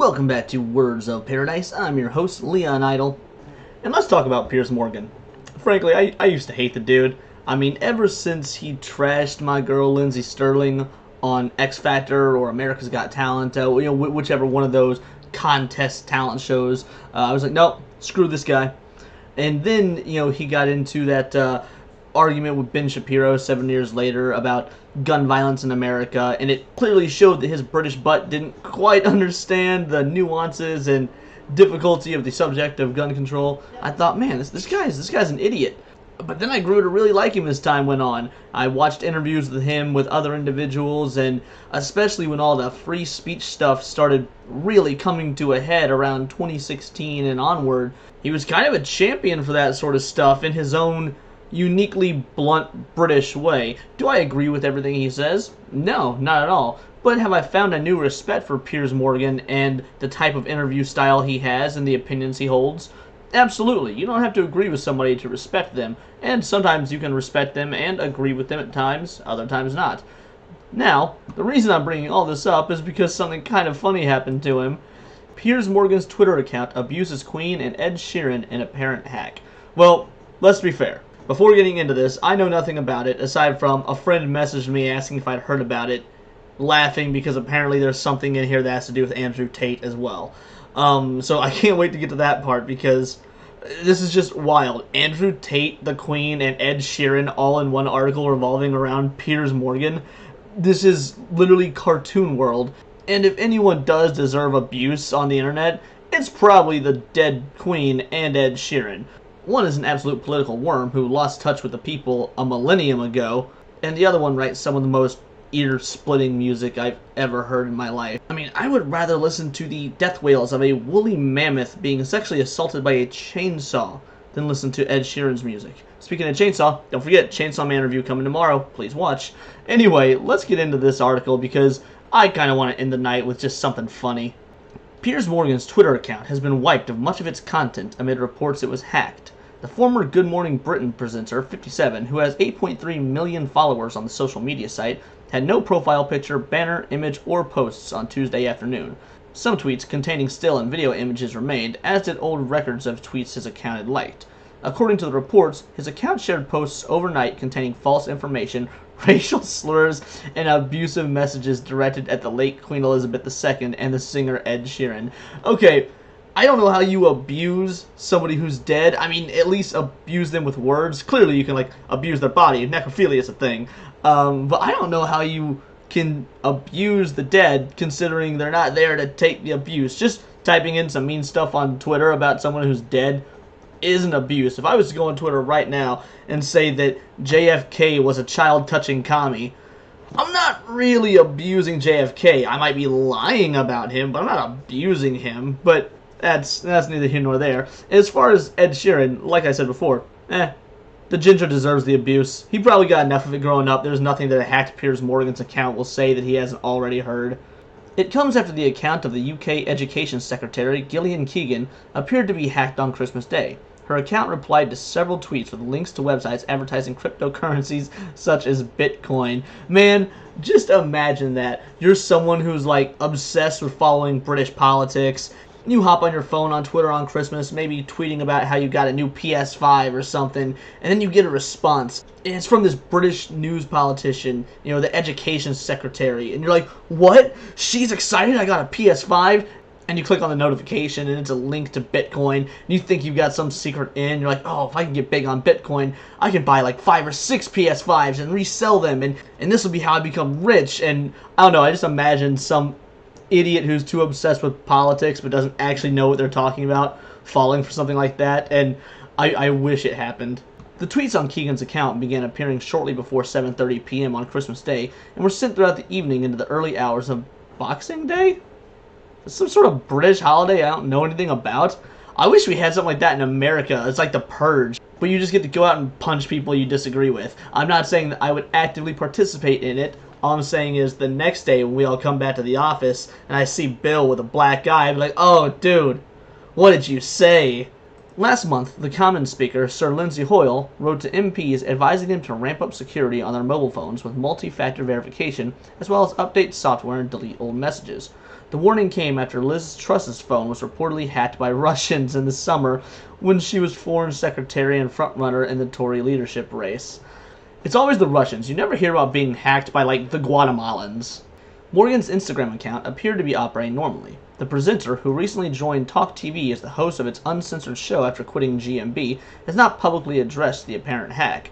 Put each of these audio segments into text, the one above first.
Welcome back to Words of Paradise. I'm your host, Leon Idle, and let's talk about Piers Morgan. Frankly, I used to hate the dude. I mean, ever since he trashed my girl Lindsay Sterling on X Factor or America's Got Talent, whichever one of those contest talent shows, I was like, nope, screw this guy. And then, he got into that argument with Ben Shapiro 7 years later about gun violence in America, and it clearly showed that his British butt didn't quite understand the nuances and difficulty of the subject of gun control. I thought, man, this guy's an idiot. But then I grew to really like him as time went on. I watched interviews with him with other individuals, and especially when all the free speech stuff started really coming to a head around 2016 and onward, he was kind of a champion for that sort of stuff in his own uniquely blunt British way. Do I agree with everything he says? No, not at all. But have I found a new respect for Piers Morgan and the type of interview style he has and the opinions he holds? Absolutely. You don't have to agree with somebody to respect them, and sometimes you can respect them and agree with them at times, other times not. Now, the reason I'm bringing all this up is because something kind of funny happened to him. Piers Morgan's Twitter account abuses Queen and Ed Sheeran in apparent hack. Well, let's be fair. Before getting into this, I know nothing about it, aside from a friend messaged me asking if I'd heard about it, laughing because apparently there's something in here that has to do with Andrew Tate as well. So I can't wait to get to that part because this is just wild. Andrew Tate, the Queen, and Ed Sheeran all in one article revolving around Piers Morgan. This is literally cartoon world. And if anyone does deserve abuse on the internet, it's probably the dead Queen and Ed Sheeran. One is an absolute political worm who lost touch with the people a millennium ago, and the other one writes some of the most ear-splitting music I've ever heard in my life. I mean, I would rather listen to the death wails of a woolly mammoth being sexually assaulted by a chainsaw than listen to Ed Sheeran's music. Speaking of chainsaw, don't forget, Chainsaw Man review coming tomorrow. Please watch. Anyway, let's get into this article because I kind of want to end the night with just something funny. Piers Morgan's Twitter account has been wiped of much of its content amid reports it was hacked. The former Good Morning Britain presenter, 57, who has 8.3 million followers on the social media site, had no profile picture, banner, image, or posts on Tuesday afternoon. Some tweets containing still and video images remained, as did old records of tweets his account had liked. According to the reports, his account shared posts overnight containing false information, racial slurs, and abusive messages directed at the late Queen Elizabeth II and the singer Ed Sheeran. Okay, I don't know how you abuse somebody who's dead. I mean, at least abuse them with words. Clearly you can, abuse their body. Necrophilia is a thing. But I don't know how you can abuse the dead considering they're not there to take the abuse. Just typing in some mean stuff on Twitter about someone who's dead isn't abuse. If I was to go on Twitter right now and say that JFK was a child-touching commie, I'm not really abusing JFK. I might be lying about him, but I'm not abusing him. But that's neither here nor there. As far as Ed Sheeran, like I said before, the ginger deserves the abuse. He probably got enough of it growing up. There's nothing that a hacked Piers Morgan's account will say that he hasn't already heard. It comes after the account of the UK Education Secretary, Gillian Keegan, appeared to be hacked on Christmas Day. Her account replied to several tweets with links to websites advertising cryptocurrencies such as Bitcoin. Man, just imagine that. You're someone who's obsessed with following British politics. You hop on your phone on Twitter on Christmas, maybe tweeting about how you got a new PS5 or something, and then you get a response. It's from this British news politician, the education secretary, and you're like, what? She's excited I got a PS5? And you click on the notification, and it's a link to Bitcoin, and you think you've got some secret in. You're like, oh, if I can get big on Bitcoin, I can buy 5 or 6 PS5s and resell them, and this will be how I become rich. And I don't know, I just imagine some idiot who's too obsessed with politics but doesn't actually know what they're talking about falling for something like that, and I wish it happened. The tweets on Keegan's account began appearing shortly before 7:30 p.m. on Christmas Day and were sent throughout the evening into the early hours of Boxing Day? Some sort of British holiday I don't know anything about. I wish we had something like that in America. It's like the Purge, but you just get to go out and punch people you disagree with. I'm not saying that I would actively participate in it. All I'm saying is the next day when we all come back to the office and I see Bill with a black eye, I'm like, oh, dude, what did you say? Last month, the Commons Speaker, Sir Lindsay Hoyle, wrote to MPs advising them to ramp up security on their mobile phones with multi-factor verification, as well as update software and delete old messages. The warning came after Liz Truss's phone was reportedly hacked by Russians in the summer when she was Foreign Secretary and frontrunner in the Tory leadership race. It's always the Russians. You never hear about being hacked by, like, the Guatemalans. Morgan's Instagram account appeared to be operating normally. The presenter, who recently joined Talk TV as the host of its uncensored show after quitting GMB, has not publicly addressed the apparent hack.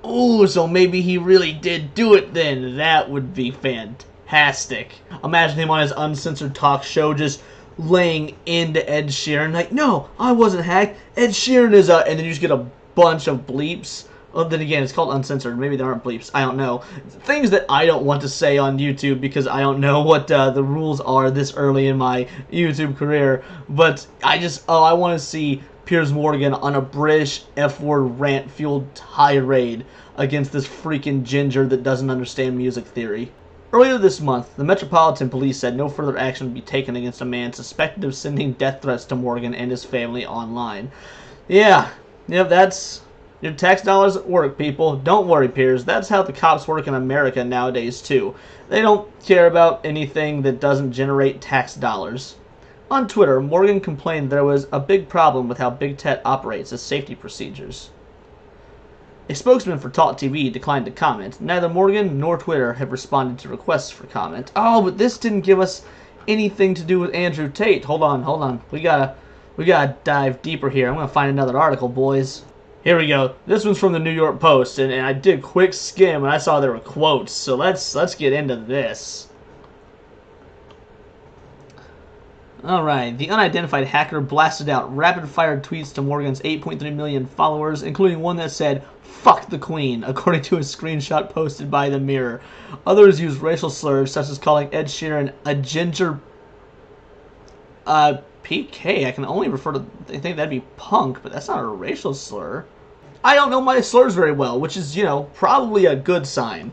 Ooh, so maybe he really did do it then. That would be fantastic. Imagine him on his uncensored talk show just laying into Ed Sheeran. Like, no, I wasn't hacked. Ed Sheeran is a... And then you just get a bunch of bleeps. Well, then again, it's called uncensored. Maybe there aren't bleeps. I don't know. Things that I don't want to say on YouTube because I don't know what the rules are this early in my YouTube career. But I want to see Piers Morgan on a British F-word rant-fueled tirade against this freaking ginger that doesn't understand music theory. Earlier this month, the Metropolitan Police said no further action would be taken against a man suspected of sending death threats to Morgan and his family online. Yeah, that's... Your tax dollars at work, people. Don't worry, Piers. That's how the cops work in America nowadays, too. They don't care about anything that doesn't generate tax dollars. On Twitter, Morgan complained there was a big problem with how Big Tet operates as safety procedures. A spokesman for Talk TV declined to comment. Neither Morgan nor Twitter have responded to requests for comment. Oh, but this didn't give us anything to do with Andrew Tate. Hold on. We gotta dive deeper here. I'm gonna find another article, boys. Here we go. This one's from the New York Post, and I did a quick skim, and I saw there were quotes. So let's get into this. Alright, the unidentified hacker blasted out rapid-fire tweets to Morgan's 8.3 million followers, including one that said, "Fuck the Queen," according to a screenshot posted by The Mirror. Others used racial slurs, such as calling Ed Sheeran a ginger... PK. I can only refer to... I think that'd be punk, but that's not a racial slur. I don't know my slurs very well, which is, probably a good sign.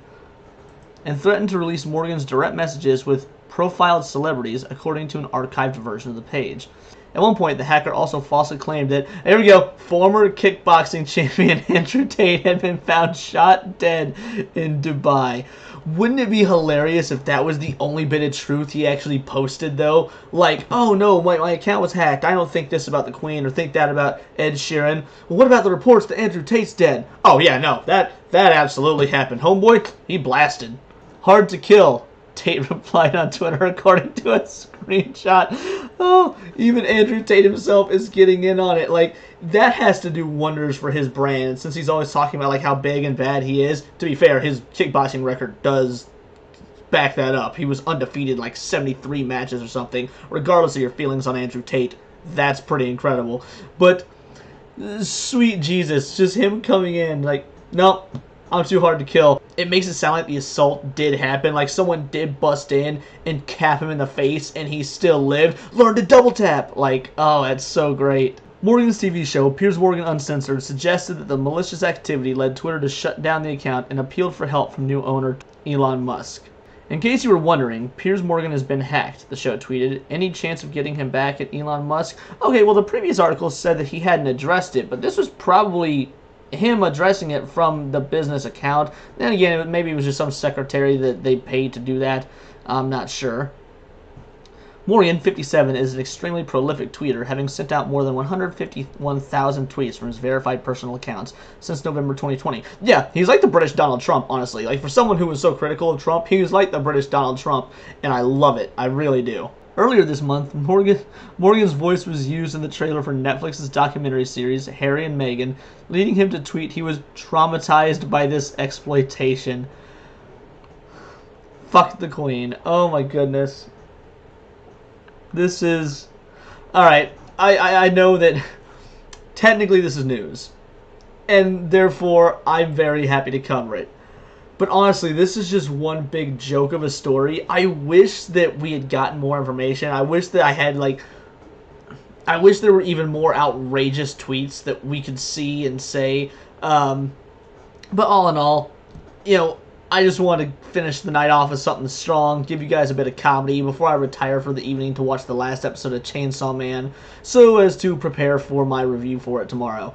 And threatened to release Morgan's direct messages with profiled celebrities, according to an archived version of the page. At one point, the hacker also falsely claimed that, here we go, former kickboxing champion Andrew Tate had been found shot dead in Dubai. Wouldn't it be hilarious if that was the only bit of truth he actually posted, though? Like, oh no, my account was hacked. I don't think this about the Queen or think that about Ed Sheeran. Well, what about the reports that Andrew Tate's dead? Oh yeah, no, that absolutely happened. Homeboy, he blasted. Hard to kill, Tate replied on Twitter, according to a screenshot. Oh, even Andrew Tate himself is getting in on it. Like, that has to do wonders for his brand, since he's always talking about, like, how big and bad he is. To be fair, his kickboxing record does back that up. He was undefeated, like, 73 matches or something. Regardless of your feelings on Andrew Tate, that's pretty incredible. But, sweet Jesus, just him coming in, like, nope, I'm too hard to kill. It makes it sound like the assault did happen, like someone did bust in and cap him in the face and he still lived. Learn to double tap! Like, oh, that's so great. Morgan's TV show, Piers Morgan Uncensored, suggested that the malicious activity led Twitter to shut down the account and appealed for help from new owner Elon Musk. In case you were wondering, Piers Morgan has been hacked, the show tweeted. Any chance of getting him back at Elon Musk? Okay, well, the previous article said that he hadn't addressed it, but this was probably him addressing it from the business account. Then again, maybe it was just some secretary that they paid to do that. I'm not sure. Morgan, 57, is an extremely prolific tweeter, having sent out more than 151,000 tweets from his verified personal accounts since November 2020. Yeah, he's like the British Donald Trump, honestly. Like, for someone who was so critical of Trump, he was like the British Donald Trump, and I love it. I really do. Earlier this month, Morgan's voice was used in the trailer for Netflix's documentary series, Harry and Meghan, leading him to tweet he was traumatized by this exploitation. Fuck the Queen. Oh my goodness. This is... Alright, I know that technically this is news, and therefore I'm very happy to cover it. But honestly, this is just one big joke of a story. I wish that we had gotten more information. I wish that I had, like... I wish there were even more outrageous tweets that we could see and say. But all in all, I just want to finish the night off with something strong, give you guys a bit of comedy before I retire for the evening to watch the last episode of Chainsaw Man, so as to prepare for my review for it tomorrow,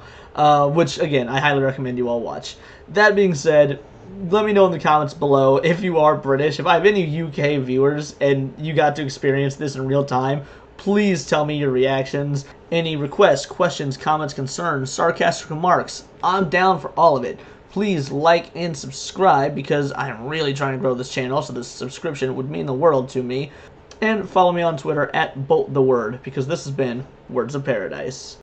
which, again, I highly recommend you all watch. That being said, let me know in the comments below if you are British. If I have any UK viewers and you got to experience this in real time, please tell me your reactions. Any requests, questions, comments, concerns, sarcastic remarks, I'm down for all of it. Please like and subscribe because I'm really trying to grow this channel, so this subscription would mean the world to me. And follow me on Twitter at BoltTheWord because this has been Words of Paradise.